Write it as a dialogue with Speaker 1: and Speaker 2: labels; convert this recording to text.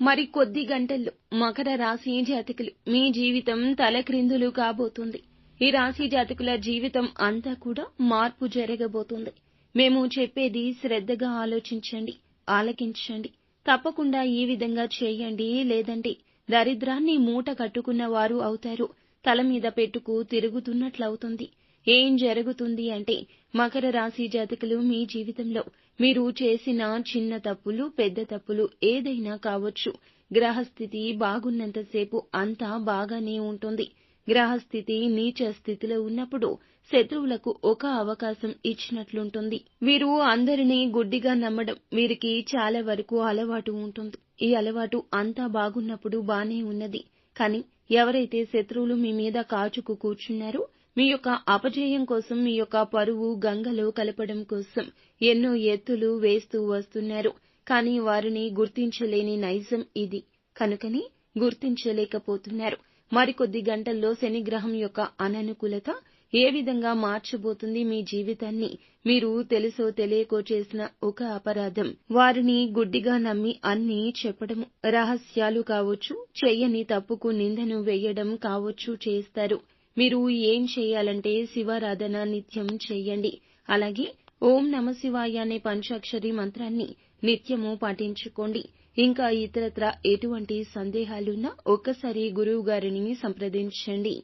Speaker 1: మరి కొద్ది గంటల్లో మకర రాశి జాతకులు మీ జీవితం తలక్రిందులు కాబోతుంది. ఈ రాశి జాతకుల జీవితం అంతా కూడా మార్పు జరగబోతుంది. మేము చెప్పేది శ్రద్ధగా ఆలోచించండి, ఆలకించండి. తప్పకుండా ఈ విధంగా చేయండి, లేదంటే దరిద్రాన్ని మూట కట్టుకున్న వారు అవుతారు. తల మీద పెట్టుకు తిరుగుతున్నట్లవుతుంది. ఏం జరుగుతుంది అంటే మకర రాశి జాతకులు మీ జీవితంలో మీరు చేసిన చిన్న తప్పులు, పెద్ద తప్పులు ఏదైనా కావచ్చు. గ్రహస్థితి బాగున్నంతసేపు అంతా బాగానే ఉంటుంది. గ్రహస్థితి నీచ స్థితిలో ఉన్నప్పుడు శత్రువులకు ఒక అవకాశం ఇచ్చినట్లుంటుంది. వీరు అందరినీ గుడ్డిగా నమ్మడం వీరికి చాలా వరకు అలవాటు ఉంటుంది. ఈ అలవాటు అంతా బాగున్నప్పుడు బానే ఉన్నది. కానీ ఎవరైతే శత్రువులు మీ మీద కాచుకు కూర్చున్నారో మీ యొక్క అపజయం కోసం, మీ యొక్క పరువు గంగలో కలపడం కోసం ఎన్నో ఎత్తులు వేస్తూ వస్తున్నారు. కానీ వారిని గుర్తించలేని నైజం ఇది. కనుకని గుర్తించలేకపోతున్నారు. మరికొద్ది గంటల్లో శనిగ్రహం యొక్క అననుకూలత ఏ విధంగా మార్చబోతుంది మీ జీవితాన్ని? మీరు తెలుసో తెలియకో చేసిన ఒక అపరాధం, వారిని గుడ్డిగా నమ్మి అన్నీ చెప్పడము, రహస్యాలు కావచ్చు, చెయ్యని తప్పుకు నిందను వేయడం కావచ్చు చేస్తారు. మీరు ఏం చేయాలంటే శివారాధన నిత్యం చెయ్యండి. అలాగే ఓం నమఃశివాయ అనే పంచాక్షరి మంత్రాన్ని నిత్యము పాటించుకోండి. ఇంకా ఇతరత్రా ఎటువంటి సందేహాలున్నా ఒక్కసారి గురువు గారిని సంప్రదించండి.